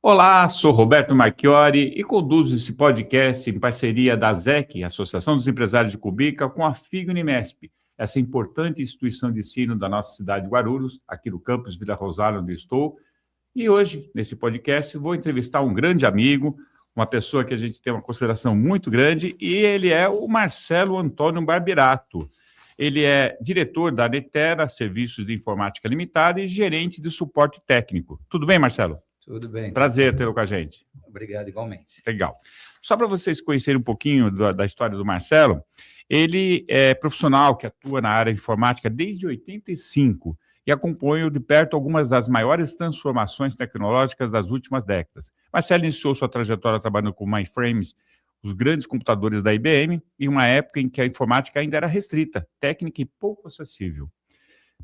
Olá, sou Roberto Marchiori e conduzo esse podcast em parceria da ASEC, Associação dos Empresários de Cumbica, com a FIG Unimesp, essa importante instituição de ensino da nossa cidade de Guarulhos, aqui no campus Vila Rosário, onde estou. E hoje, nesse podcast, vou entrevistar um grande amigo, uma pessoa que a gente tem uma consideração muito grande, e ele é o Marcelo Antônio Barberato. Ele é diretor da Netera Serviços de Informática Limitada e gerente de suporte técnico. Tudo bem, Marcelo? Tudo bem. Prazer tê-lo com a gente. Obrigado, igualmente. Legal. Só para vocês conhecerem um pouquinho da história do Marcelo, ele é profissional que atua na área de informática desde 85 e acompanha de perto algumas das maiores transformações tecnológicas das últimas décadas. Marcelo iniciou sua trajetória trabalhando com mainframes, os grandes computadores da IBM, em uma época em que a informática ainda era restrita, técnica e pouco acessível.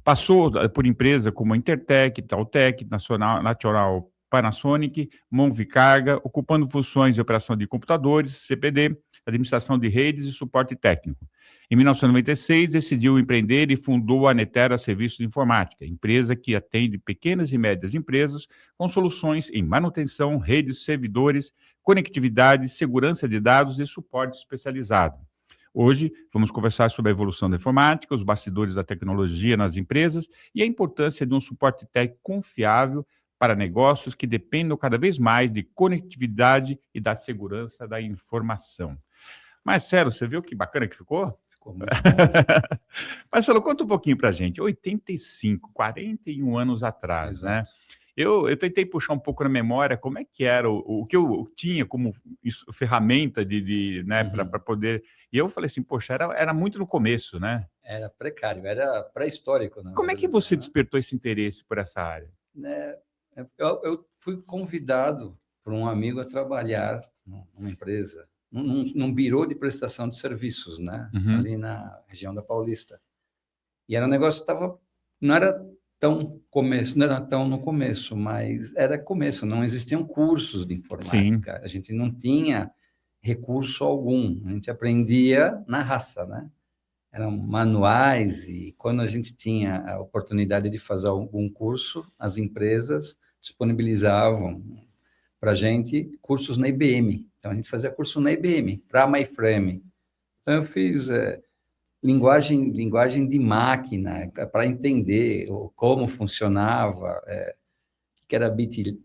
Passou por empresas como a Intertec, Taltec, Nacional Panasonic, Monvicarga, ocupando funções de operação de computadores, CPD, administração de redes e suporte técnico. Em 1996, decidiu empreender e fundou a Netera Serviços de Informática, empresa que atende pequenas e médias empresas com soluções em manutenção, redes, servidores, conectividade, segurança de dados e suporte especializado. Hoje, vamos conversar sobre a evolução da informática, os bastidores da tecnologia nas empresas e a importância de um suporte técnico confiável para negócios que dependam cada vez mais de conectividade e da segurança da informação. Marcelo, você viu que bacana que ficou? Ficou muito bom. Marcelo, conta um pouquinho para a gente. 85, 41 anos atrás, Exato. né? Eu tentei puxar um pouco na memória como é que era o que eu tinha como ferramenta né, para poder... E eu falei assim, poxa, era muito no começo, né? Era precário, era pré-histórico. Como é que você despertou esse interesse por essa área? Eu fui convidado por um amigo a trabalhar numa empresa, num birô de prestação de serviços, né? Uhum. Ali na região da Paulista. E era um negócio que não era tão no começo, mas era começo, não existiam cursos de informática. Sim. A gente não tinha recurso algum, a gente aprendia na raça, né? Eram manuais e quando a gente tinha a oportunidade de fazer algum curso, as empresas disponibilizavam para a gente cursos na IBM. Então, a gente fazia curso na IBM, para mainframe. Então, eu fiz linguagem de máquina, para entender como funcionava, o que era bit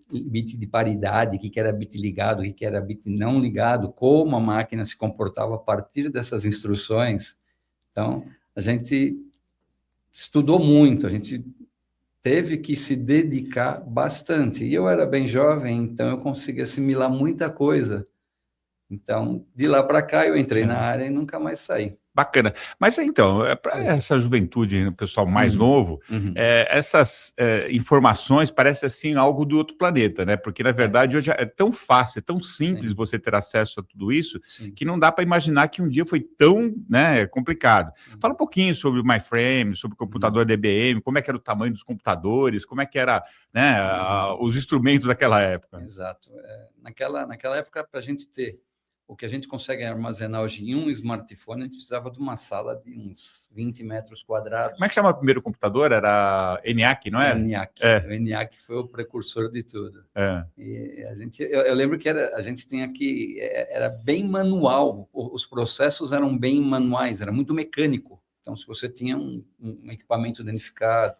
de paridade, o que era bit ligado, o que era bit não ligado, como a máquina se comportava a partir dessas instruções. Então, a gente estudou muito, a gente teve que se dedicar bastante. E eu era bem jovem, então eu consegui assimilar muita coisa. Então, de lá para cá, eu entrei na área e nunca mais saí. Bacana. Mas, então, para essa juventude, o pessoal mais novo, essas informações parecem, assim, algo do outro planeta, né? Porque, na verdade, hoje é tão fácil, é tão simples você ter acesso a tudo isso, que não dá para imaginar que um dia foi tão, né, complicado. Fala um pouquinho sobre o mainframe, sobre o computador da IBM, como é que era o tamanho dos computadores, como é que era, né, os instrumentos daquela época. Exato. Naquela época, para a gente ter o que a gente consegue armazenar hoje em um smartphone, a gente precisava de uma sala de uns 20 metros quadrados. Como é que chama o primeiro computador? Era ENIAC, não é? ENIAC. O ENIAC foi o precursor de tudo. E eu lembro que a gente tinha que... Era bem manual, os processos eram bem manuais, era muito mecânico. Então, se você tinha um equipamento danificado,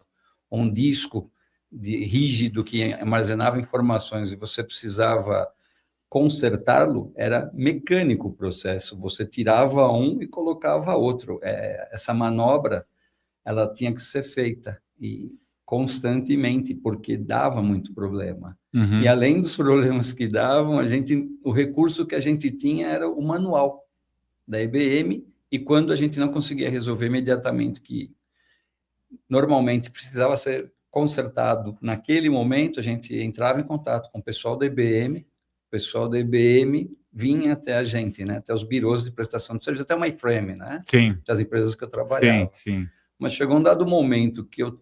ou um disco rígido que armazenava informações e você precisava consertá-lo, era mecânico o processo. Você tirava um e colocava outro. Essa manobra, ela tinha que ser feita e constantemente, porque dava muito problema. E além dos problemas que davam, o recurso que a gente tinha era o manual da IBM, e quando a gente não conseguia resolver imediatamente, que normalmente precisava ser consertado naquele momento, a gente entrava em contato com o pessoal da IBM, o pessoal da IBM vinha até a gente, né? Até os birôs de prestação de serviço, até o mainframe, né? Sim. Das empresas que eu trabalhava. Sim. Mas chegou um dado momento que eu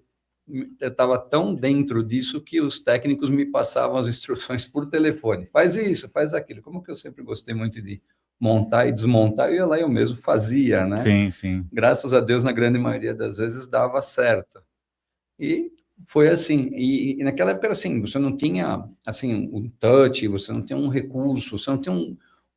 estava tão dentro disso que os técnicos me passavam as instruções por telefone. Faz isso, faz aquilo. Como que eu sempre gostei muito de montar e desmontar, eu ia lá e eu mesmo fazia, né? Sim. Graças a Deus, na grande maioria das vezes, dava certo. E Foi assim, e naquela época era assim, você não tinha assim um touch, você não tinha um recurso, você não tinha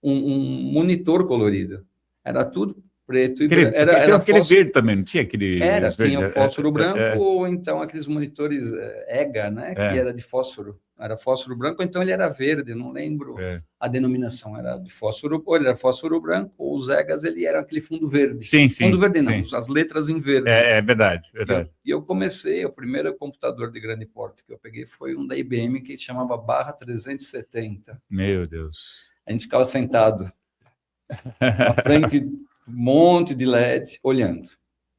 um monitor colorido, era tudo preto e branco. Era aquele verde também, não tinha aquele tinha o verde? fósforo branco, ou então aqueles monitores EGA, né, que era de fósforo, era fósforo branco, então ele era verde, não lembro a denominação, era de fósforo, ou ele era fósforo branco, ou os EGAs, ele era aquele fundo verde. Sim, fundo verde não, sim. as letras em verde. É verdade, verdade. E eu comecei, o primeiro computador de grande porte que eu peguei foi um da IBM que chamava Barra 370. Meu Deus. A gente ficava sentado na frente de um monte de LED, olhando.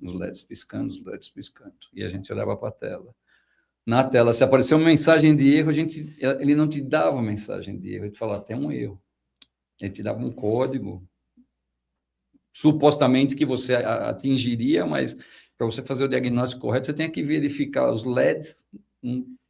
Os LEDs piscando, os LEDs piscando. E a gente olhava para a tela. Na tela, se apareceu uma mensagem de erro, ele não te dava mensagem de erro, ele te falava, tem um erro. Ele te dava um código, supostamente que você atingiria, mas para você fazer o diagnóstico correto, você tem que verificar os LEDs,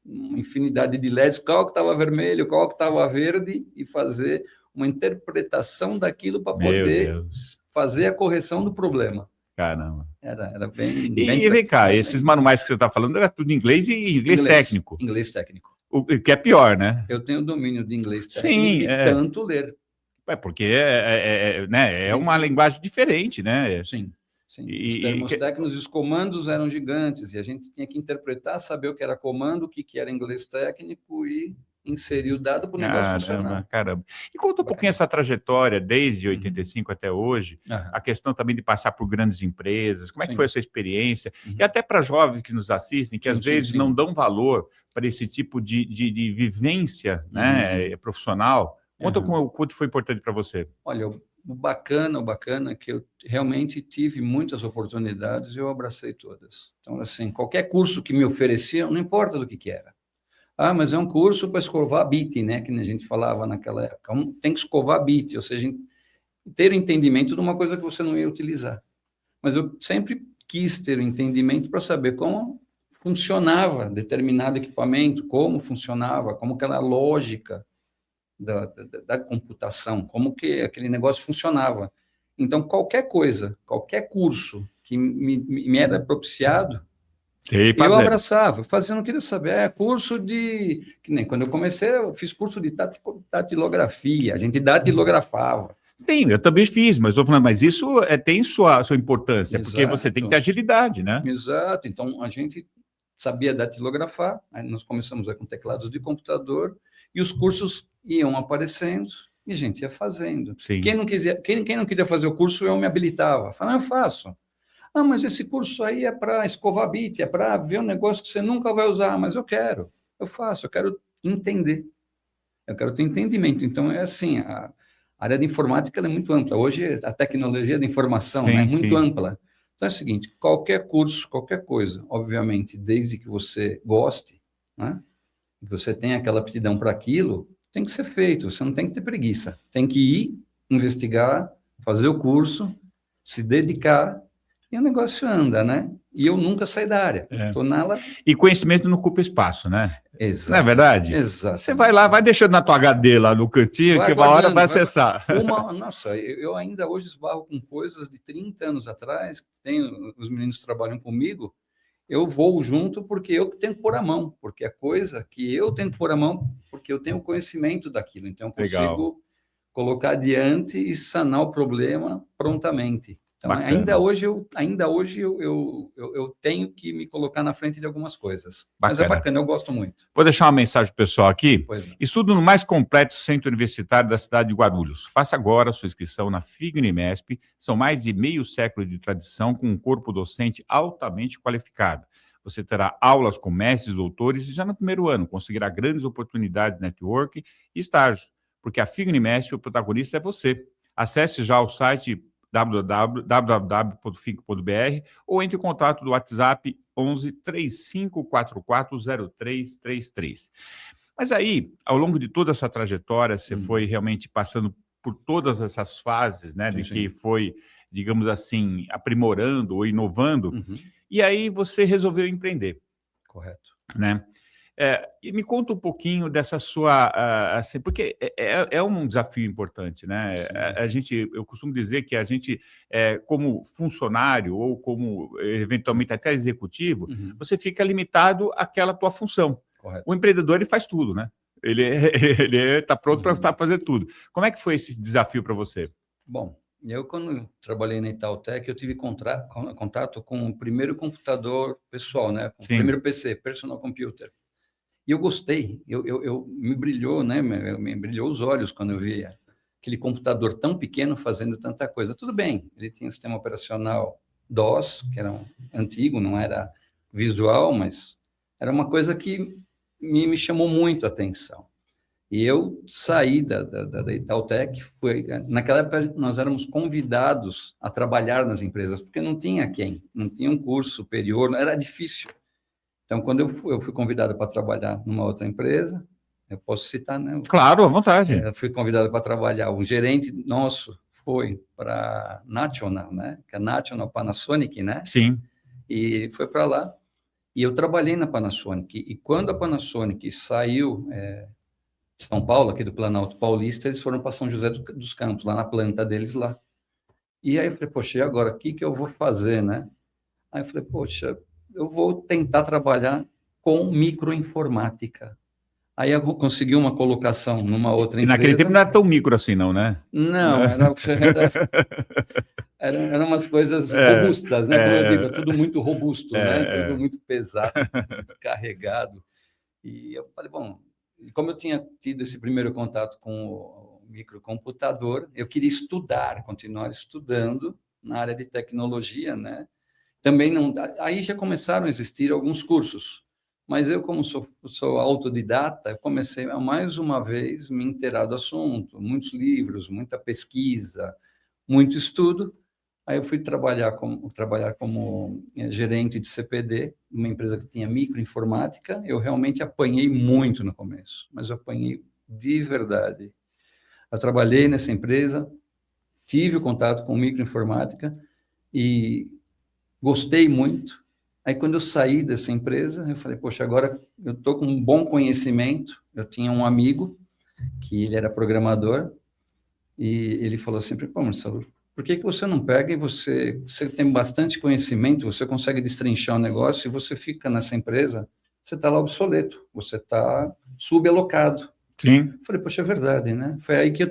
uma infinidade de LEDs, qual que estava vermelho, qual que estava verde, e fazer uma interpretação daquilo para poder fazer a correção do problema. Caramba. Era bem... E vem cá, esses manuais que você está falando, era tudo em inglês e inglês técnico. Inglês técnico. O que é pior, né? Eu tenho domínio de inglês técnico tanto ler. Porque é uma linguagem diferente, né? Sim. Os termos técnicos e os comandos eram gigantes, e a gente tinha que interpretar, saber o que era comando, o que era inglês técnico e inserir o dado para o negócio funcionar. Caramba. E conta um pouquinho essa trajetória, desde 85 até hoje, a questão também de passar por grandes empresas, como é que foi essa experiência? E até para jovens que nos assistem, que às vezes não dão valor para esse tipo de vivência profissional. Conta quanto foi importante para você. Olha, o bacana é que eu realmente tive muitas oportunidades e eu abracei todas. Então, assim, qualquer curso que me ofereciam, não importa do que era. Ah, mas é um curso para escovar bit, né? Que a gente falava naquela época. Tem que escovar bit, ou seja, ter o entendimento de uma coisa que você não ia utilizar. Mas eu sempre quis ter o entendimento para saber como funcionava determinado equipamento, como funcionava, como aquela lógica da computação, como que aquele negócio funcionava. Então, qualquer coisa, qualquer curso que me era propiciado, eu abraçava. Eu não queria saber. Curso de... Que nem quando eu comecei, eu fiz curso de datilografia. A gente datilografava. Sim, eu também fiz, mas estou falando, mas isso tem sua importância, porque você tem que ter agilidade, né? Exato. Então, a gente sabia datilografar, aí nós começamos com teclados de computador, e os cursos iam aparecendo e a gente ia fazendo. Sim. Quem não queria fazer o curso, eu me habilitava. Falava, eu faço. Ah, mas esse curso aí é para escovar bit, é para ver um negócio que você nunca vai usar, mas eu faço, eu quero entender. Eu quero ter entendimento. Então, é assim, a área de informática é muito ampla. Hoje, a tecnologia da informação é muito ampla. Então, é o seguinte, qualquer curso, qualquer coisa, obviamente, desde que você goste, né? Que você tenha aquela aptidão para aquilo, tem que ser feito, você não tem que ter preguiça. Tem que ir, investigar, fazer o curso, se dedicar, e o negócio anda, né? E eu nunca saí da área. Tô nela... E conhecimento não ocupa espaço, né? Exato. Não é verdade? Exato. Você vai lá, vai deixando na tua HD lá no cantinho, que uma hora vai acessar. Nossa, eu ainda hoje esbarro com coisas de 30 anos atrás, os meninos trabalham comigo, eu vou junto porque eu tenho que pôr a mão, porque é coisa que eu tenho que pôr a mão, porque eu tenho conhecimento daquilo, então eu consigo colocar adiante e sanar o problema prontamente. Então, ainda hoje eu tenho que me colocar na frente de algumas coisas. Mas é bacana, eu gosto muito. Vou deixar uma mensagem pessoal aqui. Estudo no mais completo centro universitário da cidade de Guarulhos. Faça agora a sua inscrição na FIG-Unimesp. São mais de meio século de tradição com um corpo docente altamente qualificado. Você terá aulas com mestres, doutores e já no primeiro ano conseguirá grandes oportunidades de network e estágio, porque a FIG-Unimesp, o protagonista é você. Acesse já o site www.fic.br ou entre em contato do WhatsApp 11 3544 0333. Mas aí, ao longo de toda essa trajetória, você foi realmente passando por todas essas fases, né, que foi, digamos assim, aprimorando ou inovando, e aí você resolveu empreender. Correto. Né? E me conta um pouquinho dessa sua... assim, porque é um desafio importante, né? Eu costumo dizer que a gente, como funcionário ou como, eventualmente, até executivo, você fica limitado àquela tua função. Correto. O empreendedor, ele faz tudo, né? Ele está pronto para fazer tudo. Como é que foi esse desafio para você? Bom, eu, quando trabalhei na Itautec, eu tive contato com o primeiro computador pessoal, né? Com o primeiro PC, Personal Computer. E eu gostei, me brilhou, né? Me brilhou os olhos quando eu vi aquele computador tão pequeno fazendo tanta coisa. Tudo bem, ele tinha um sistema operacional DOS, que era antigo, não era visual, mas era uma coisa que me chamou muito a atenção. E eu saí da Itautec, naquela época nós éramos convidados a trabalhar nas empresas, porque não tinha não tinha um curso superior, era difícil. Então, quando eu fui convidado para trabalhar numa outra empresa, eu posso citar, né? Claro, à vontade. Eu fui convidado para trabalhar, o gerente nosso foi para National, né? Que é National Panasonic, né? Sim. E foi para lá, e eu trabalhei na Panasonic. E quando a Panasonic saiu de São Paulo, aqui do Planalto Paulista, eles foram para São José dos Campos, lá na planta deles lá. E aí eu falei, poxa, e agora, o que eu vou fazer, né? Aí eu falei, poxa, eu vou tentar trabalhar com microinformática. Aí eu consegui uma colocação numa outra empresa. E naquele tempo não era tão micro assim, não, né? Não, eram umas coisas robustas, né? Como eu digo, tudo muito robusto, né? Tudo muito pesado, muito carregado. E eu falei, bom, como eu tinha tido esse primeiro contato com o microcomputador, eu queria continuar estudando na área de tecnologia, né? Também não. Aí já começaram a existir alguns cursos, mas eu, como sou autodidata, comecei a mais uma vez me inteirar do assunto, muitos livros, muita pesquisa, muito estudo. Aí eu fui trabalhar como gerente de CPD, uma empresa que tinha microinformática. Eu realmente apanhei muito no começo, mas eu apanhei de verdade. Eu trabalhei nessa empresa, tive o contato com microinformática e gostei muito. Aí, quando eu saí dessa empresa, eu falei, poxa, agora eu estou com um bom conhecimento. Eu tinha um amigo que ele era programador e ele falou sempre, pô, Marcelo, por que você não pega e você tem bastante conhecimento, você consegue destrinchar o negócio e você fica nessa empresa, você está lá obsoleto, você está subalocado. Sim. Eu falei, poxa, é verdade, né? Foi aí que eu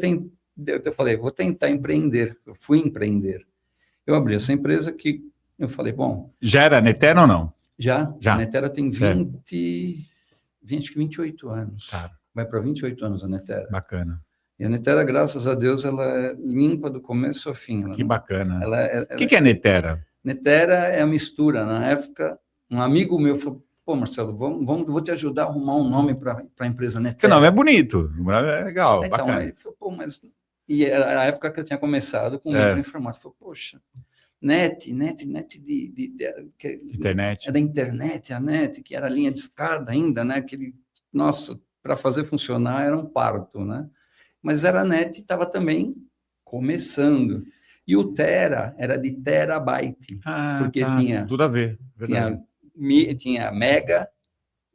falei, vou tentar empreender. Eu fui empreender. Eu abri essa empresa que eu falei, bom... Já era Netera ou não? Já. A Netera tem 28 anos. Claro. Vai para 28 anos a Netera. Bacana. E a Netera, graças a Deus, ela é limpa do começo ao fim. Que bacana. O que é Netera? Netera é a mistura. Na época, um amigo meu falou, pô, Marcelo, vou te ajudar a arrumar um nome para a empresa Netera. O nome é bonito, é legal, então, bacana. Aí ele falou, pô, mas... E era a época que eu tinha começado com microinformática. Falei, poxa, internet. É da internet, a net, que era linha de escada ainda, né? Nossa, para fazer funcionar era um parto, né? Mas era a net, estava também começando. E o Tera era de terabyte, porque tinha tudo a ver. Tinha mega,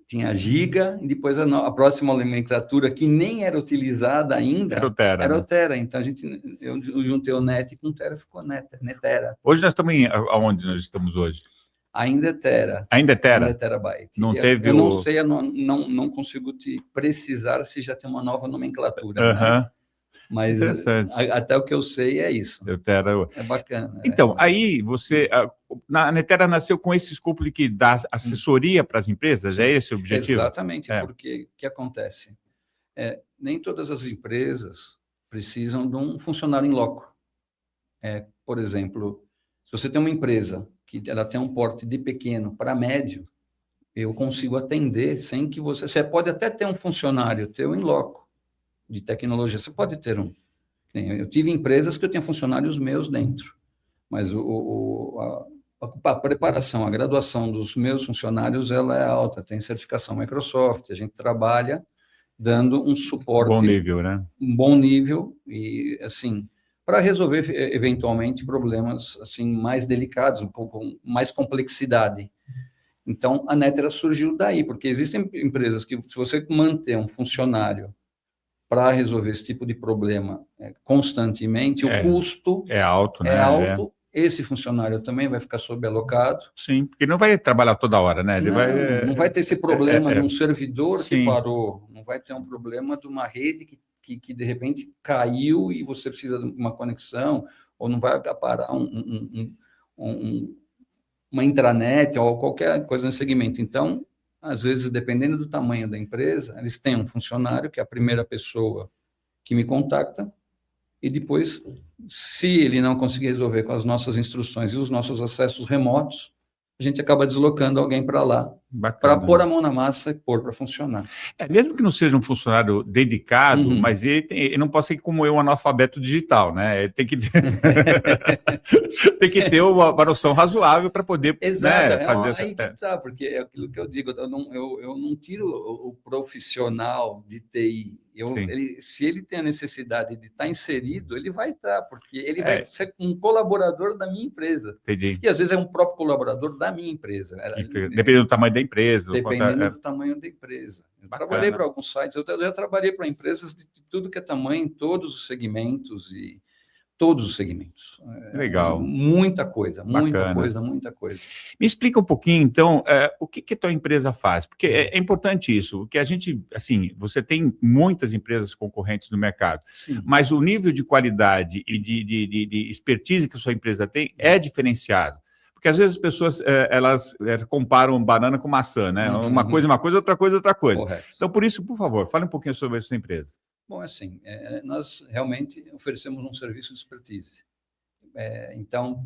tinha giga, e depois a próxima nomenclatura, que nem era utilizada ainda, era o Tera. Então, eu juntei o net com o Tera, ficou Netera. Hoje nós estamos aonde nós estamos hoje? Ainda é Tera. Ainda é Tera? Ainda é terabyte. Não teve eu não sei, não consigo te precisar se já tem uma nova nomenclatura, né? Mas até o que eu sei é isso. É bacana. Então, aí você... A Netera nasceu com esse escopo de que dá assessoria para as empresas? Sim. É esse o objetivo? Exatamente, porque o que acontece? Nem todas as empresas precisam de um funcionário em loco. Por exemplo, se você tem uma empresa que ela tem um porte de pequeno para médio, eu consigo atender sem que você pode até ter um funcionário teu em loco de tecnologia, você pode ter um. Eu tive empresas que eu tinha funcionários meus dentro, mas a preparação, a graduação dos meus funcionários, ela é alta, tem certificação Microsoft, a gente trabalha dando um suporte... Bom nível, né? Um bom nível e, assim, para resolver, eventualmente, problemas assim mais delicados, com mais complexidade. Então, a Netera surgiu daí, porque existem empresas que, se você manter um funcionário para resolver esse tipo de problema constantemente, o custo é alto, né? É alto. Esse funcionário também vai ficar subalocado. Sim, porque não vai trabalhar toda hora, né? Ele não vai ter esse problema de um servidor sim. que parou, não vai ter um problema de uma rede que de repente caiu e você precisa de uma conexão, ou não vai parar uma intranet ou qualquer coisa nesse segmento. Então, às vezes, dependendo do tamanho da empresa, eles têm um funcionário, que é a primeira pessoa que me contacta, e depois, se ele não conseguir resolver com as nossas instruções e os nossos acessos remotos, a gente acaba deslocando alguém para lá, para pôr a mão na massa e pôr para funcionar. Mesmo que não seja um funcionário dedicado, mas ele não pode ser como eu, um analfabeto digital, né? Ele tem que ter, tem que ter uma noção razoável para poder fazer aí que tá, porque é aquilo que eu digo, eu não tiro o profissional de TI. Se ele tem a necessidade de estar inserido, ele vai estar, porque ele vai ser um colaborador da minha empresa. Entendi. E às vezes é um próprio colaborador da minha empresa. Dependendo do tamanho da empresa. Dependendo do tamanho da empresa. Eu trabalhei para alguns sites, eu já trabalhei para empresas de tudo que é tamanho, em todos os segmentos e todos os segmentos. Legal. Muita coisa. Me explica um pouquinho, então, o que a tua empresa faz? Porque é importante isso, que a gente, assim, você tem muitas empresas concorrentes no mercado, Sim. Mas o nível de qualidade e de expertise que a sua empresa tem é diferenciado. Porque às vezes as pessoas elas comparam banana com maçã, né? Uma coisa, outra coisa. Correto. Então, por isso, por favor, fale um pouquinho sobre a sua empresa. Bom, assim, nós realmente oferecemos um serviço de expertise. Então,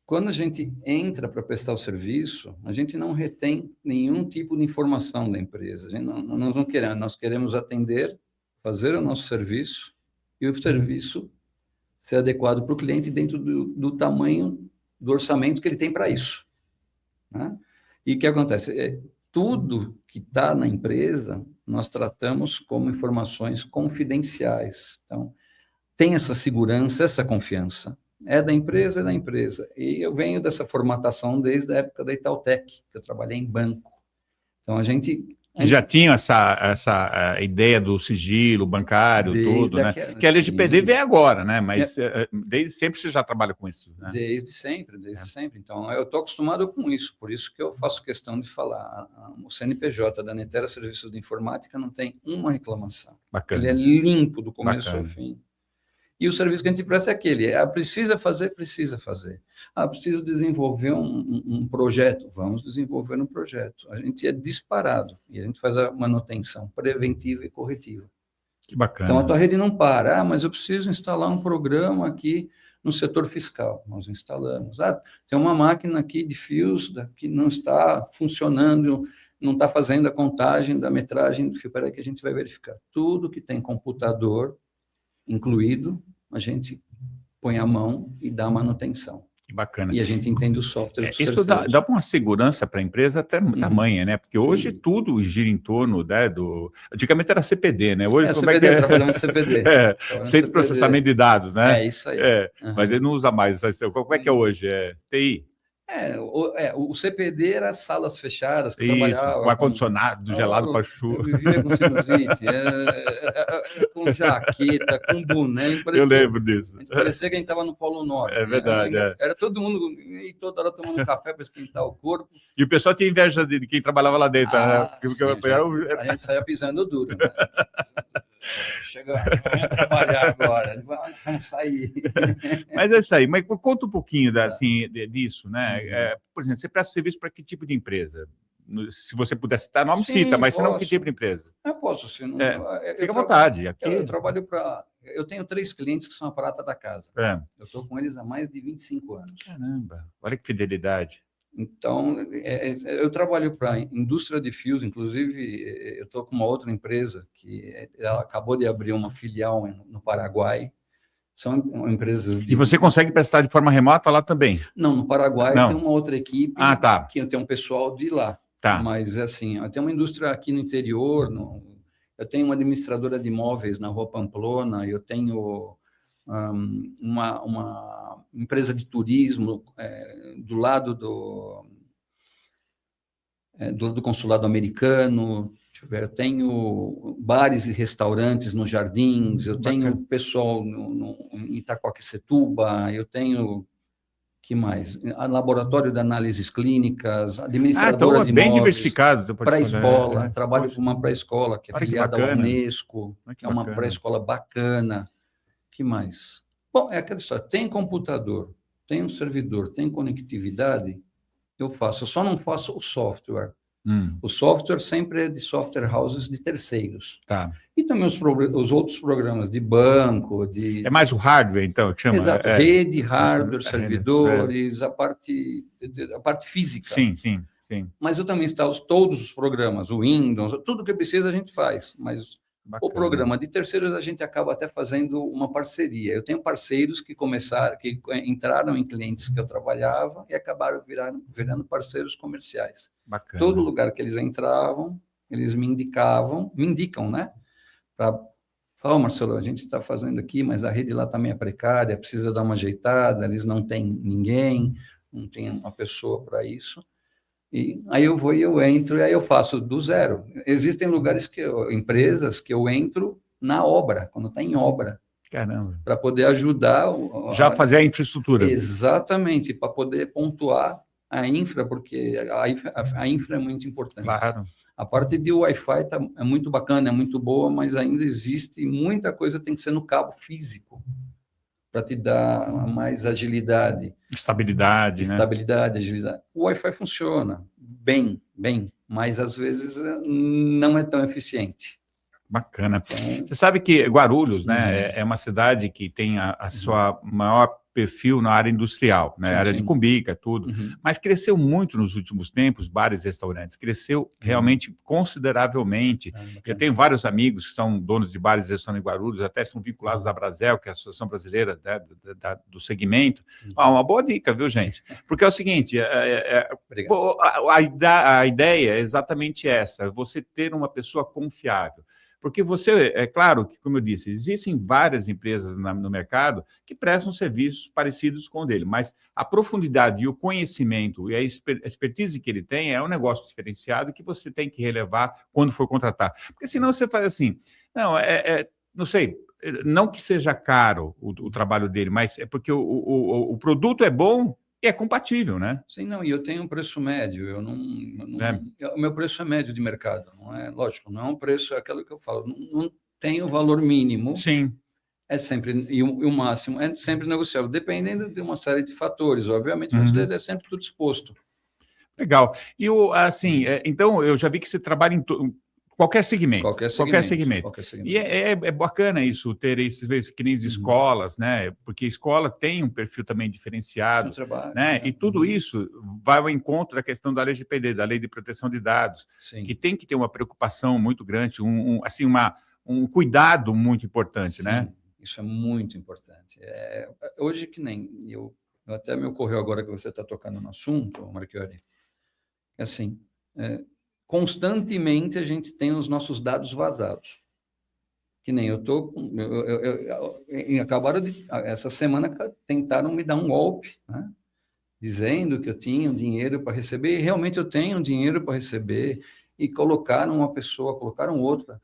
quando a gente entra para prestar o serviço, a gente não retém nenhum tipo de informação da empresa. Nós não queremos, nós queremos atender, fazer o nosso serviço e o serviço ser adequado para o cliente dentro do tamanho do orçamento que ele tem para isso, né? E o que acontece? Tudo que está na empresa, nós tratamos como informações confidenciais. Então, tem essa segurança, essa confiança. É da empresa. E eu venho dessa formatação desde a época da Itautec, que eu trabalhei em banco. Então, a gente já tinha essa ideia do sigilo bancário, tudo, né? Que a LGPD vem agora, né? Mas desde sempre você já trabalha com isso, né? Desde sempre. Então, eu estou acostumado com isso, por isso que eu faço questão de falar. O CNPJ da Netera Serviços de Informática não tem uma reclamação. Bacana. Ele é limpo do começo ao fim. E o serviço que a gente presta é aquele: precisa fazer. Preciso desenvolver um projeto. Vamos desenvolver um projeto. A gente é disparado e a gente faz a manutenção preventiva e corretiva. Que bacana. Então, a tua rede não para. Mas eu preciso instalar um programa aqui no setor fiscal. Nós instalamos. Tem uma máquina aqui de fios que não está funcionando, não está fazendo a contagem da metragem do fio. Espera aí que a gente vai verificar. Tudo que tem computador incluído, a gente põe a mão e dá manutenção. Que bacana. E a gente entende o software. Isso dá uma segurança para a empresa até tamanha, né? Porque hoje tudo gira em torno, né, do... Antigamente era CPD, né? Hoje como CPD, trabalhamos CPD. Centro de Processamento de Dados, né? É isso aí. Mas ele não usa mais. Como é que é hoje? TI? O CPD era salas fechadas que eu Isso, trabalhava. com ar-condicionado gelado para chuva. Eu vivia com sinusite, com jaqueta, com boné. Eu lembro disso. Parecia que a gente estava no Polo Norte. É verdade. Era todo mundo e toda hora tomando café para esquentar o corpo. E o pessoal tinha inveja de quem trabalhava lá dentro. Sim, a gente saía pisando duro, né? Vamos trabalhar agora, vamos sair. Mas é isso aí. Mas conta um pouquinho disso, né? Por exemplo, você presta serviço para que tipo de empresa? Se você puder citar nome, cita, mas senão que tipo de empresa? Eu posso, se não. Fica à vontade. Aqui... Eu trabalho para... Eu tenho 3 clientes que são a prata da casa. Eu estou com eles há mais de 25 anos. Caramba, olha que fidelidade. Então, eu trabalho para a indústria de fios, inclusive eu estou com uma outra empresa que ela acabou de abrir uma filial no Paraguai. São empresas E você consegue prestar de forma remota lá também? Não, no Paraguai tem uma outra equipe que tem um pessoal de lá. Mas, assim, tem uma indústria aqui no interior, eu tenho uma administradora de imóveis na Rua Pamplona, eu tenho uma empresa de turismo do lado do consulado americano. Deixa eu ver, eu tenho bares e restaurantes nos Jardins, eu tenho pessoal em Itaquaquecetuba, eu tenho... que mais? Laboratório de análises clínicas, administradora de bem imóveis, diversificado. pré-escola, trabalho com uma pré-escola que é afiliada à Unesco, que é uma pré-escola bacana. Que mais? Bom, é aquela história, tem computador, tem um servidor, tem conectividade, eu faço. Eu só não faço o software. O software sempre é de software houses de terceiros. Tá. E também os outros programas de banco, de... É mais o hardware, então, que chama? Exato, rede, hardware, servidores, a parte física. Sim. Mas eu também instalo todos os programas, o Windows, tudo que precisa a gente faz, mas o programa de terceiros a gente acaba até fazendo uma parceria. Eu tenho parceiros que entraram em clientes que eu trabalhava e acabaram virando parceiros comerciais. Bacana. Todo lugar que eles entravam, eles me indicam, né? Para falar, Marcelo, a gente está fazendo aqui, mas a rede lá também é precária, precisa dar uma ajeitada, eles não têm ninguém, não tem uma pessoa para isso. E aí eu vou e eu entro, e aí eu faço do zero. Existem lugares empresas que eu entro na obra, quando está em obra. Caramba. Para poder ajudar... Já fazer a infraestrutura. Exatamente, para poder pontuar a infra, porque a infra é muito importante. Claro. A parte de Wi-Fi é muito bacana, é muito boa, mas ainda existe muita coisa que tem que ser no cabo físico, para te dar mais agilidade. Estabilidade, agilidade. O Wi-Fi funciona bem, mas às vezes não é tão eficiente. Bacana. Então, você sabe que Guarulhos, né, é uma cidade que tem a sua maior perfil na área industrial, né, área de Cumbica, tudo, mas cresceu muito nos últimos tempos, bares e restaurantes, cresceu realmente consideravelmente. Eu tenho vários amigos que são donos de bares e restaurantes em Guarulhos, até são vinculados à Brasel, que é a Associação Brasileira do segmento. Uma boa dica, viu, gente? Porque é o seguinte, a ideia é exatamente essa, você ter uma pessoa confiável. Porque você, é claro que, como eu disse, existem várias empresas no mercado que prestam serviços parecidos com o dele, mas a profundidade e o conhecimento e a expertise que ele tem é um negócio diferenciado que você tem que relevar quando for contratar. Porque senão você faz assim, não sei, não que seja caro o trabalho dele, mas é porque o produto é bom e é compatível, né? Sim, não, e eu tenho um preço médio, o meu preço é médio de mercado, não é, lógico, não é um preço, é aquilo que eu falo, não tem o valor mínimo. Sim. É sempre, e o máximo é sempre negociável, dependendo de uma série de fatores, obviamente, mas é sempre tudo exposto. Legal. E assim, então eu já vi que você trabalha em qualquer segmento. Qualquer segmento. E é bacana isso, ter esses que nem de escolas, né? Porque a escola tem um perfil também diferenciado, né? E tudo isso vai ao encontro da questão da LGPD, da Lei de Proteção de Dados, que tem que ter uma preocupação muito grande, um cuidado muito importante, né? Isso é muito importante. Hoje, que nem eu até me ocorreu agora que você está tocando no assunto, Marchiori, assim, constantemente a gente tem os nossos dados vazados. Que nem essa semana tentaram me dar um golpe, né? Dizendo que eu tinha um dinheiro para receber, e realmente eu tenho um dinheiro para receber, e colocaram uma pessoa, colocaram outra,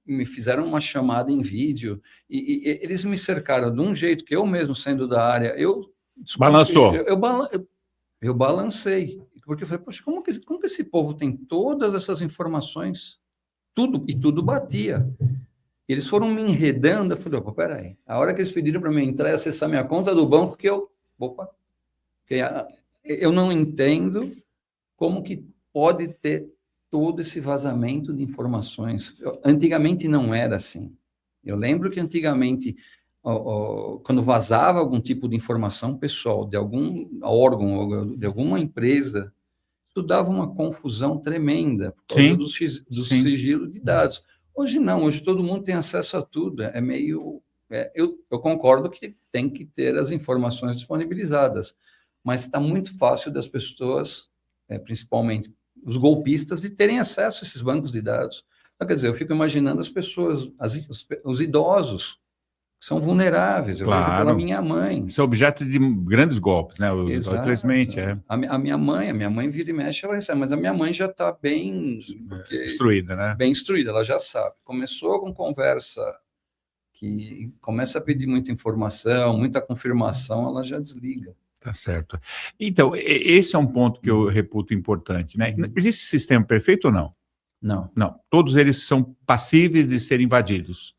me fizeram uma chamada em vídeo, e eles me cercaram de um jeito que eu mesmo, sendo da área, balançou. Eu balancei, porque eu falei, poxa, como que esse povo tem todas essas informações? Tudo batia. Eles foram me enredando, eu falei, opa, peraí. A hora que eles pediram para mim entrar e acessar minha conta do banco, eu não entendo como que pode ter todo esse vazamento de informações. Antigamente não era assim. Eu lembro que antigamente, quando vazava algum tipo de informação pessoal de algum órgão, de alguma empresa, isso dava uma confusão tremenda por causa do sigilo de dados. Hoje não, hoje todo mundo tem acesso a tudo. Eu concordo que tem que ter as informações disponibilizadas, mas está muito fácil das pessoas, principalmente os golpistas, de terem acesso a esses bancos de dados. Então, quer dizer, eu fico imaginando as pessoas, os idosos, são vulneráveis. Eu vejo pela minha mãe. Isso é objeto de grandes golpes, né? Infelizmente, A minha mãe vira e mexe, ela recebe, mas a minha mãe já está bem instruída, né? Bem instruída, ela já sabe. Começou com conversa que começa a pedir muita informação, muita confirmação, ela já desliga. Tá certo. Então, esse é um ponto que eu reputo importante, né? Existe sistema perfeito ou não? Não. Não. Todos eles são passíveis de serem invadidos.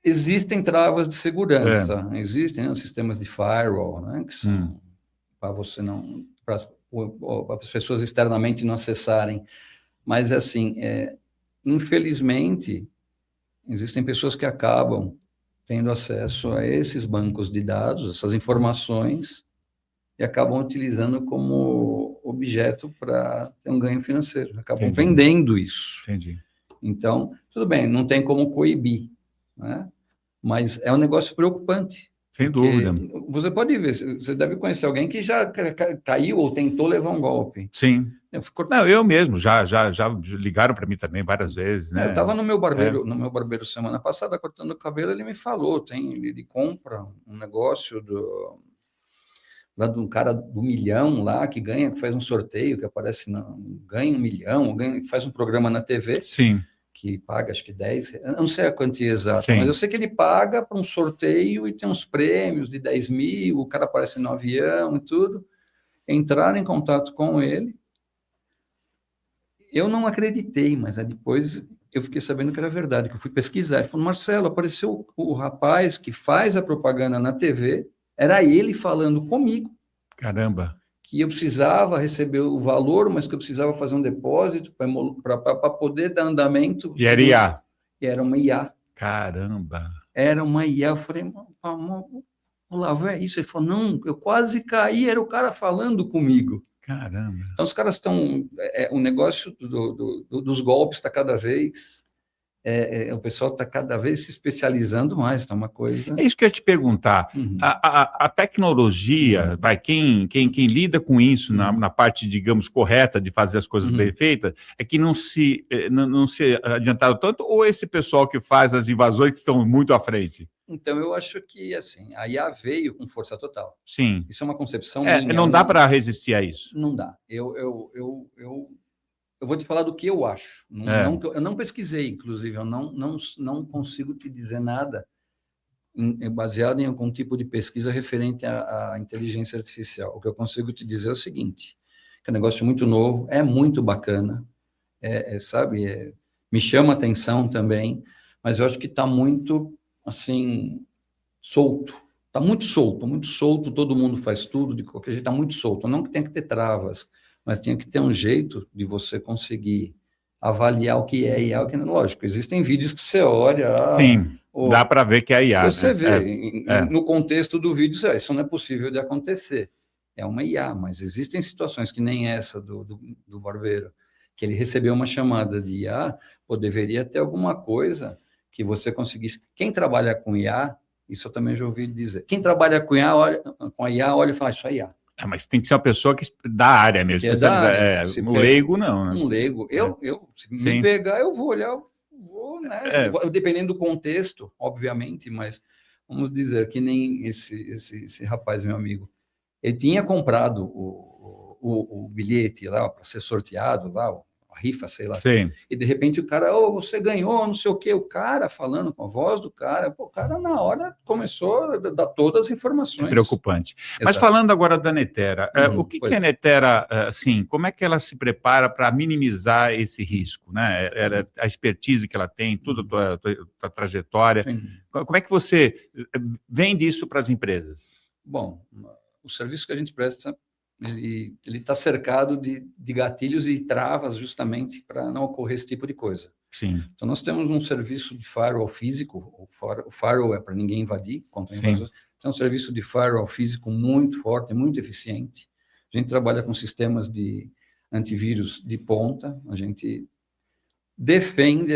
Existem travas de segurança, existem, né, sistemas de firewall, né, que são para você não, para as pessoas externamente não acessarem. Mas, assim, infelizmente, existem pessoas que acabam tendo acesso a esses bancos de dados, essas informações, e acabam utilizando como objeto para ter um ganho financeiro. Acabam vendendo isso. Entendi. Então, tudo bem, não tem como coibir, né? Mas é um negócio preocupante. Sem dúvida. Você pode ver, você deve conhecer alguém que já caiu ou tentou levar um golpe. Sim. Não, eu mesmo, já ligaram para mim também várias vezes, né? Eu estava no meu barbeiro semana passada, cortando o cabelo, ele me falou, ele compra um negócio lá de um cara do milhão lá, que faz um sorteio, que aparece, ganha 1 milhão, faz um programa na TV. Sim. Que paga, acho que 10, eu não sei a quantia exata, mas eu sei que ele paga para um sorteio e tem uns prêmios de 10 mil, o cara aparece no avião e tudo. Entraram em contato com ele. Eu não acreditei, mas depois eu fiquei sabendo que era verdade, que eu fui pesquisar. Ele falou, Marcelo, apareceu o rapaz que faz a propaganda na TV, era ele falando comigo. Caramba! Que eu precisava receber o valor, mas que eu precisava fazer um depósito para poder dar andamento. E era IA? E era uma IA. Caramba! Era uma IA. Eu falei, Olavo, é isso? Ele falou, não, eu quase caí, era o cara falando comigo. Caramba! Então, os caras estão... o negócio dos golpes está cada vez... o pessoal está cada vez se especializando mais, está uma coisa... É isso que eu ia te perguntar. A tecnologia, quem lida com isso na parte, digamos, correta de fazer as coisas bem feitas, é que não se adiantaram tanto, ou esse pessoal que faz as invasões que estão muito à frente? Então, eu acho que, assim, a IA veio com força total. Sim. Isso é uma concepção minha. Não dá para resistir a isso. Não dá. Eu vou te falar do que eu acho. Eu não pesquisei, inclusive, eu não consigo te dizer nada baseado em algum tipo de pesquisa referente à inteligência artificial. O que eu consigo te dizer é o seguinte, que é um negócio muito novo, é muito bacana, sabe, me chama a atenção também, mas eu acho que está muito, assim, solto. Está muito solto, todo mundo faz tudo, de qualquer jeito, está muito solto. Não que tenha que ter travas, mas tem que ter um jeito de você conseguir avaliar o que é IA, o que não é. Lógico, existem vídeos que você olha... Sim, dá para ver que é IA. Você vê, no contexto do vídeo, isso não é possível de acontecer. É uma IA, mas existem situações que nem essa do barbeiro, que ele recebeu uma chamada de IA, deveria ter alguma coisa que você conseguisse... Quem trabalha com IA, isso eu também já ouvi dizer, quem trabalha com IA, olha e fala, isso é IA. Mas tem que ser uma pessoa da área mesmo. Um leigo, não. Né? Um leigo. Se me pegar, eu vou olhar, né? Dependendo do contexto, obviamente, mas vamos dizer que nem esse rapaz, meu amigo, ele tinha comprado o bilhete lá para ser sorteado, lá, a rifa, sei lá. Sim. E de repente o cara, você ganhou, não sei o quê. O cara falando com a voz do cara, o cara na hora começou a dar todas as informações. É preocupante. Exato. Mas falando agora da Netera, o que a Netera, assim, como é que ela se prepara para minimizar esse risco, né? A expertise que ela tem, toda a tua trajetória. Sim. Como é que você vende isso para as empresas? Bom, o serviço que a gente presta, ele está cercado de gatilhos e travas justamente para não ocorrer esse tipo de coisa. Sim. Então, nós temos um serviço de firewall físico, o firewall é para ninguém invadir, contra invasões. Então, um serviço de firewall físico muito forte, muito eficiente. A gente trabalha com sistemas de antivírus de ponta, a gente defende,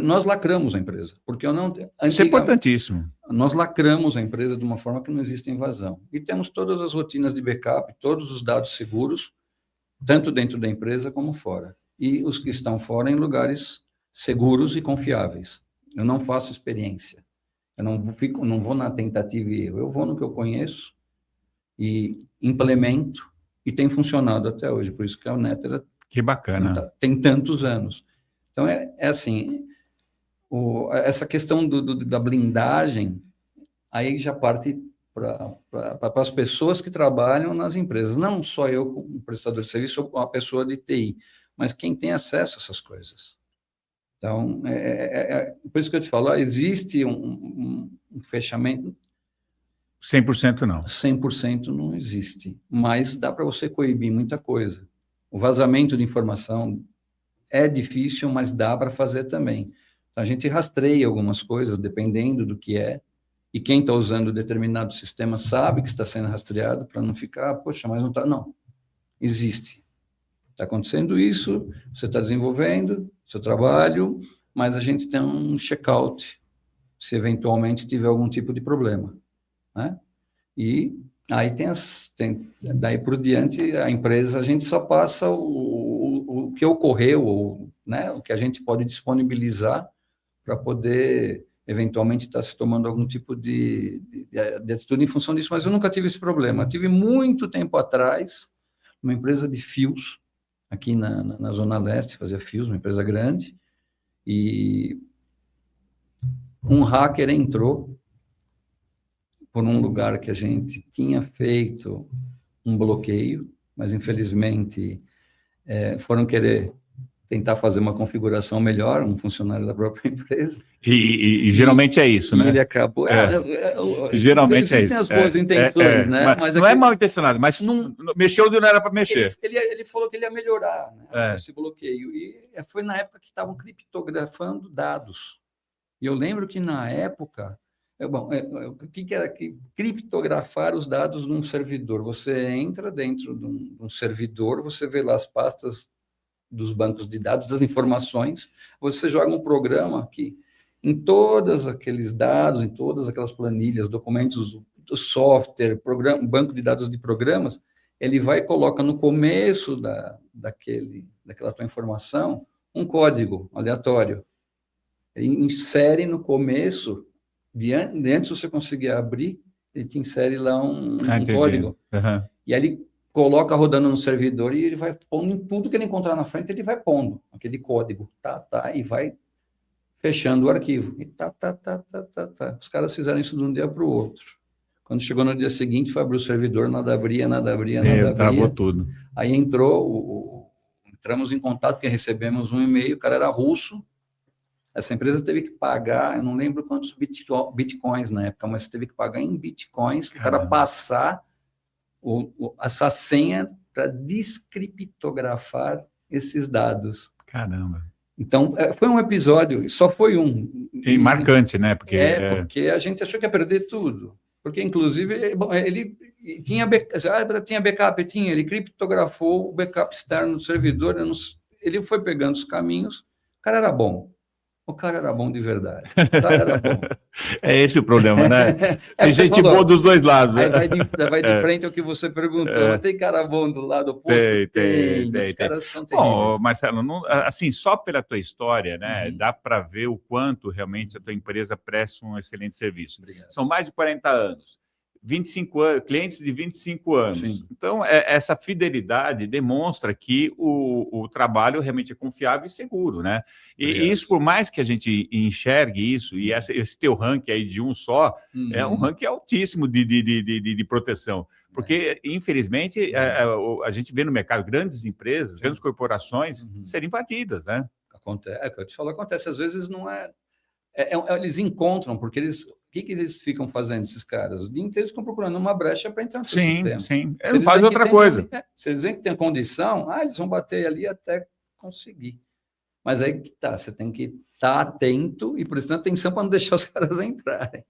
nós lacramos a empresa, porque isso é importantíssimo. Nós lacramos a empresa de uma forma que não existe invasão. E temos todas as rotinas de backup, todos os dados seguros, tanto dentro da empresa como fora. E os que estão fora em lugares seguros e confiáveis. Eu não faço experiência. Eu não vou na tentativa e erro. Eu vou no que eu conheço e implemento, e tem funcionado até hoje. Por isso que a Unetra que bacana. Tem tantos anos. Então, é assim, essa questão da blindagem, aí já parte para as pessoas que trabalham nas empresas. Não só eu, como prestador de serviço, ou a pessoa de TI, mas quem tem acesso a essas coisas. Então, por isso que eu te falo, existe um fechamento. 100% não. 100% não existe, mas dá para você coibir muita coisa. O vazamento de informação é difícil, mas dá para fazer também. Então, a gente rastreia algumas coisas, dependendo do que é, e quem está usando determinado sistema sabe que está sendo rastreado, para não ficar, poxa, mas não está. Não, existe. Está acontecendo isso, você está desenvolvendo seu trabalho, mas a gente tem um check-out, se eventualmente tiver algum tipo de problema, né? E aí daí por diante, a empresa, a gente só passa o que ocorreu, ou, né, o que a gente pode disponibilizar para poder, eventualmente, estar se tomando algum tipo de atitude em função disso, mas eu nunca tive esse problema. Eu tive muito tempo atrás, uma empresa de fios, aqui na Zona Leste, fazia fios, uma empresa grande, e um hacker entrou por um lugar que a gente tinha feito um bloqueio, mas infelizmente foram querer tentar fazer uma configuração melhor, um funcionário da própria empresa. E geralmente é isso, né? E ele acabou... geralmente é isso. Tem as boas intenções, né? Mas não é mal intencionado, mas mexeu onde não era para mexer. Ele falou que ele ia melhorar, né, esse bloqueio. E foi na época que estavam criptografando dados. E eu lembro que, na época... o que era criptografar os dados num servidor? Você entra dentro de um servidor, você vê lá as pastas dos bancos de dados, das informações, você joga um programa que, em todos aqueles dados, em todas aquelas planilhas, documentos, software, banco de dados de programas, ele vai e coloca no começo daquela tua informação um código aleatório. Ele insere no começo, antes de você conseguir abrir, ele te insere lá um código. Uhum. E aí ele coloca rodando no servidor e ele vai pondo em tudo que ele encontrar na frente, ele vai pondo aquele código, e vai fechando o arquivo. E tá. Os caras fizeram isso de um dia para o outro. Quando chegou no dia seguinte, foi abrir o servidor, nada abria. Travou tudo. Aí entramos em contato, porque recebemos um e-mail, o cara era russo. Essa empresa teve que pagar, eu não lembro quantos bitcoins na época, mas teve que pagar em bitcoins para o cara passar essa senha para descriptografar esses dados. Caramba. Então, foi um episódio, só foi um. E marcante, né? Porque a gente achou que ia perder tudo. Porque, inclusive, ele tinha backup, ele criptografou o backup externo do servidor, ele foi pegando os caminhos, o cara era bom. O cara era bom de verdade. O cara era bom. É esse o problema, né? Tem gente boa dos dois lados. Aí vai de frente ao que você perguntou. Tem cara bom do lado oposto? Tem. Os caras são terríveis. Bom, Marcelo, assim, só pela tua história, né, dá para ver o quanto realmente a tua empresa presta um excelente serviço. Obrigado. São mais de 40 anos. 25 anos, clientes de 25 anos. Sim. Então, essa fidelidade demonstra que o trabalho realmente é confiável e seguro, né? E isso, por mais que a gente enxergue isso, e esse teu ranking aí de um só, é um ranking altíssimo de proteção. Porque, infelizmente, a gente vê no mercado grandes empresas, grandes corporações serem invadidas, né? Acontece, é o que eu te falo, acontece. Às vezes não eles encontram, porque eles... O que eles ficam fazendo, esses caras? O dia inteiro eles ficam procurando uma brecha para entrar no seu sistema. Sim. Eles não fazem outra coisa. Se eles veem que tem condição, eles vão bater ali até conseguir. Mas aí que tá, você tem que estar atento e prestando atenção para não deixar os caras entrarem.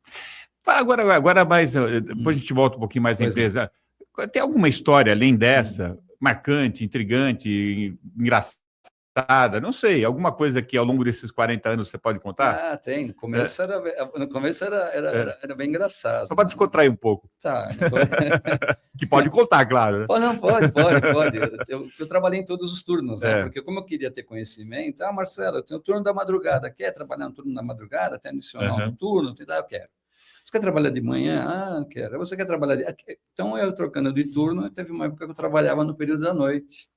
Agora mais, depois a gente volta um pouquinho mais na empresa. Tem alguma história além dessa, marcante, intrigante, engraçada, Não sei, alguma coisa que ao longo desses 40 anos você pode contar? Tem. No começo era bem engraçado. Só para descontrair um pouco. Tá. Que pode contar, claro. Né? Não, pode. Eu trabalhei em todos os turnos, né? Porque como eu queria ter conhecimento, Marcelo, eu tenho o turno da madrugada, quer trabalhar no turno da madrugada, tem adicional no turno, eu quero. Você quer trabalhar de manhã? Quero. Você quer trabalhar de... Então, eu trocando de turno, teve uma época que eu trabalhava no período da noite.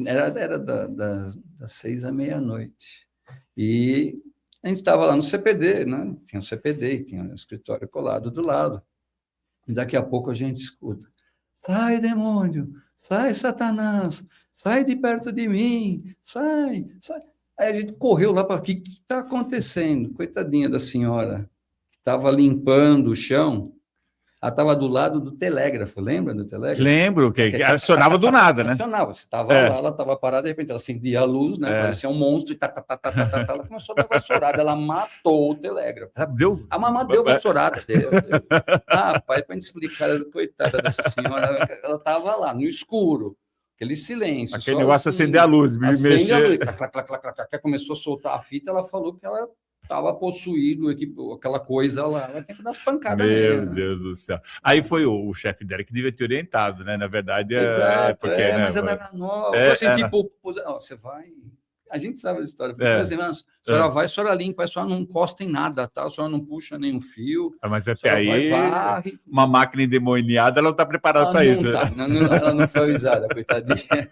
Era das 6 à meia-noite. E a gente estava lá no CPD, né? Tinha o CPD e tinha o escritório colado do lado. E daqui a pouco a gente escuta: sai, demônio! Sai, Satanás! Sai de perto de mim! Sai! Aí a gente correu lá para o que está acontecendo? Coitadinha da senhora, que estava limpando o chão. Ela estava do lado do telégrafo, lembra do telégrafo? Lembro, que acionava do nada, né? Acionava, você estava lá, ela estava parada, de repente ela acendia a luz, né? Parecia um monstro, ela começou a dar vassourada, ela matou o telégrafo. A mamãe deu vassourada. Rapaz, para a gente explicar, coitada dessa senhora, ela estava lá, no escuro, aquele silêncio. Aquele negócio assim, acender a luz, acende a luz, começou a soltar a fita, ela falou que ela estava possuído, aquela coisa lá, ela tem que dar as pancadas nele. Meu Deus do céu. Aí foi o chefe dela que devia ter orientado, né? Na verdade, exato, mas ela era nova. Tipo, você vai... A gente sabe a história. A senhora vai, a senhora limpa, a senhora não encosta em nada, tá? A senhora não puxa nenhum fio. Mas até aí, varre. Uma máquina endemoniada, ela não está preparada para isso. Ela não foi avisada, coitadinha.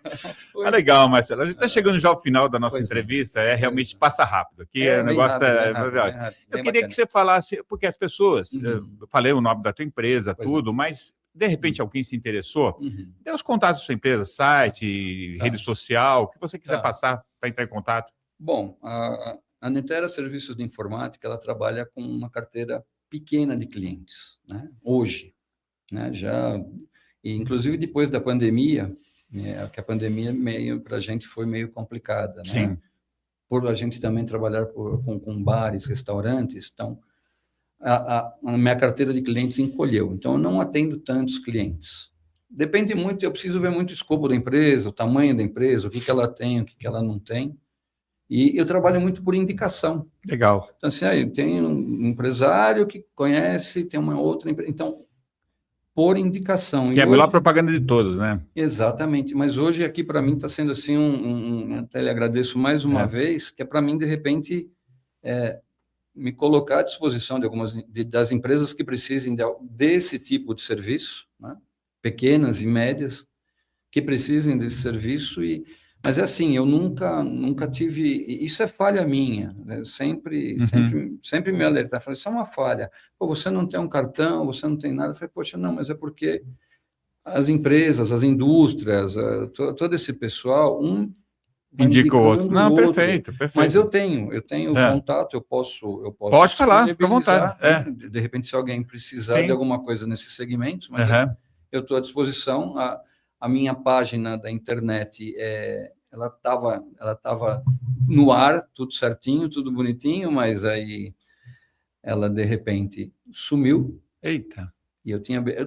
Legal, Marcelo. A gente está chegando já ao final da nossa entrevista. Realmente passa rápido. Aqui o negócio rápido. Eu queria que você falasse, porque as pessoas, eu falei o nome da tua empresa, tudo, mas de repente alguém se interessou, dê os contatos da sua empresa, site, rede social, o que você quiser passar para entrar em contato. Bom, a Nutera Serviços de Informática, ela trabalha com uma carteira pequena de clientes, né? Hoje, né? E inclusive depois da pandemia, que a pandemia para a gente foi meio complicada, né? Sim. Por a gente também trabalhar com bares, restaurantes, então a minha carteira de clientes encolheu. Então, eu não atendo tantos clientes. Depende muito, eu preciso ver muito o escopo da empresa, o tamanho da empresa, o que ela tem, o que ela não tem. E eu trabalho muito por indicação. Legal. Então, assim, eu tenho um empresário que conhece, tem uma outra empresa. Então, por indicação. Que é a melhor propaganda de todos, né? Exatamente. Mas hoje aqui, para mim, está sendo assim, até lhe agradeço mais uma vez, que é para mim, de repente, me colocar à disposição de algumas das empresas que precisem desse tipo de serviço, né? Pequenas e médias, que precisem desse serviço. Mas é assim, eu nunca tive... Isso é falha minha, né? Sempre me alertar. Falei, isso é uma falha. Pô, você não tem um cartão, você não tem nada. Eu falei, poxa, não, mas é porque as empresas, as indústrias, todo esse pessoal, indica o outro. Não, perfeito. Mas eu tenho contato, eu posso pode falar, fica à vontade. De repente, se alguém precisar de alguma coisa nesse segmento, mas eu estou à disposição. A minha página da internet, ela estava no ar, tudo certinho, tudo bonitinho, mas aí ela, de repente, sumiu. Eita! E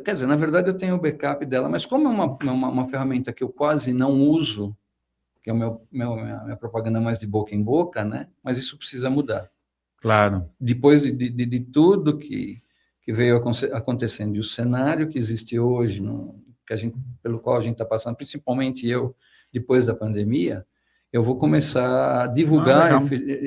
quer dizer, na verdade, eu tenho o backup dela, mas como é uma ferramenta que eu quase não uso, que é minha propaganda mais de boca em boca, né? Mas isso precisa mudar. Claro. Depois de tudo que veio acontecendo, e o cenário que existe hoje, pelo qual a gente está passando, principalmente eu, depois da pandemia, eu vou começar a divulgar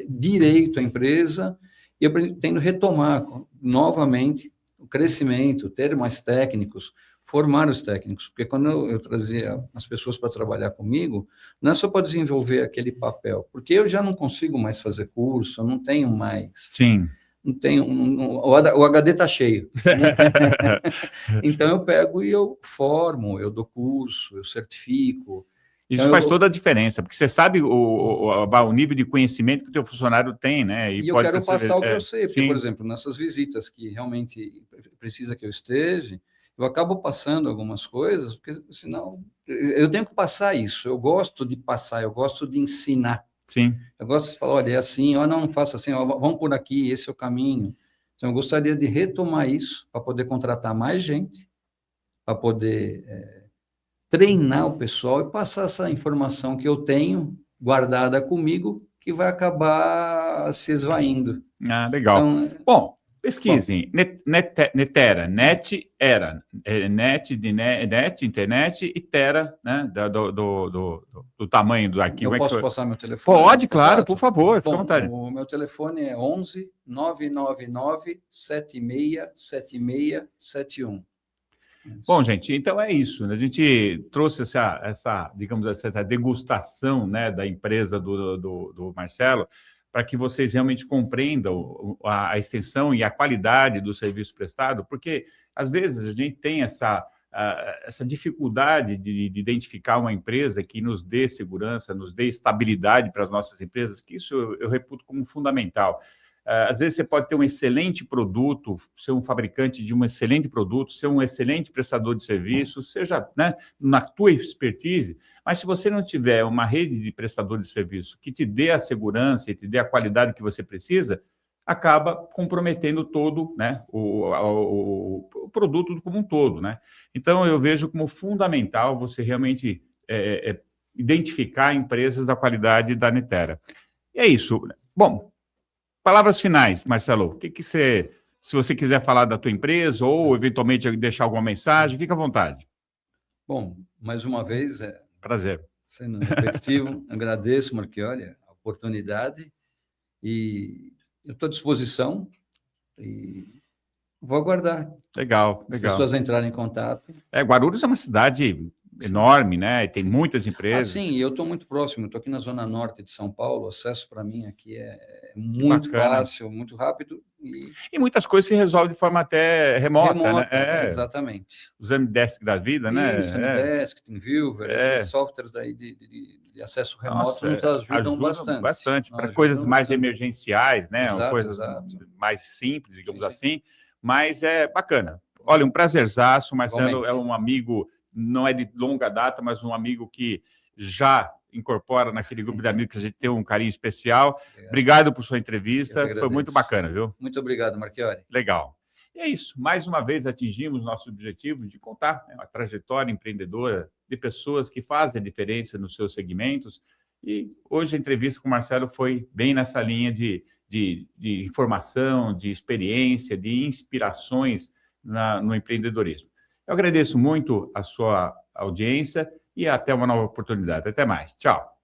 direito à empresa, e eu pretendo retomar novamente o crescimento, ter mais técnicos, formar os técnicos, porque quando eu trazia as pessoas para trabalhar comigo, não é só para desenvolver aquele papel, porque eu já não consigo mais fazer curso, eu não tenho mais. Sim. Não tenho, o HD está cheio. Então, eu pego e eu formo, eu dou curso, eu certifico. Isso então, faz toda a diferença, porque você sabe o nível de conhecimento que o teu funcionário tem, né? E eu quero passar o que eu sei, porque, por exemplo, nessas visitas que realmente precisa que eu esteja, eu acabo passando algumas coisas, porque senão eu tenho que passar isso. Eu gosto de passar, eu gosto de ensinar. Sim. Eu gosto de falar, olha, é assim, não faça assim, vamos por aqui, esse é o caminho. Então, eu gostaria de retomar isso para poder contratar mais gente, para poder treinar o pessoal e passar essa informação que eu tenho guardada comigo, que vai acabar se esvaindo. Ah, legal. Então, bom, pesquisem. Netera, net era, net de net, internet, e tera, né, do tamanho do arquivo. Eu posso passar meu telefone? Pode, claro, por favor, fica à vontade. O meu telefone é 11 999 76 7671. Bom, gente, então é isso. A gente trouxe digamos, essa degustação, né, da empresa do Marcelo, para que vocês realmente compreendam a extensão e a qualidade do serviço prestado, porque, às vezes, a gente tem essa dificuldade de identificar uma empresa que nos dê segurança, nos dê estabilidade para as nossas empresas, que isso eu reputo como fundamental. Às vezes você pode ter um excelente produto, ser um fabricante de um excelente produto, ser um excelente prestador de serviço, seja, né, na tua expertise, mas se você não tiver uma rede de prestadores de serviço que te dê a segurança e te dê a qualidade que você precisa, acaba comprometendo todo, né, o produto como um todo, né? Então, eu vejo como fundamental você realmente identificar empresas da qualidade da Netera. E é isso. Bom, palavras finais, Marcelo. O que você, se você quiser falar da tua empresa ou eventualmente deixar alguma mensagem, fica à vontade. Bom, mais uma vez, prazer. Sendo repetitivo, agradeço, Marchioli, a oportunidade e eu estou à disposição e vou aguardar. Legal. As pessoas entrarem em contato. Guarulhos é uma cidade enorme, né? E tem muitas empresas. Sim, eu estou muito próximo, estou aqui na zona norte de São Paulo, o acesso para mim aqui é muito fácil, muito rápido. E muitas coisas se resolvem de forma até remota, né? Exatamente. Os Zendesk da vida, né? Zendesk, TeamViewer, softwares aí de acesso remoto nos ajudam bastante. Para coisas mais emergenciais, né? Exato, coisas mais simples, digamos assim, mas é bacana. Olha, um prazerzaço, Marcelo é um amigo, não é de longa data, mas um amigo que já incorpora naquele grupo de amigos que a gente tem um carinho especial. Obrigado por sua entrevista, foi muito bacana, viu? Muito obrigado, Marchioli. Legal. E é isso, mais uma vez atingimos nosso objetivo de contar a trajetória empreendedora de pessoas que fazem a diferença nos seus segmentos. E hoje a entrevista com o Marcelo foi bem nessa linha de informação, de experiência, de inspirações no empreendedorismo. Eu agradeço muito a sua audiência e até uma nova oportunidade. Até mais. Tchau.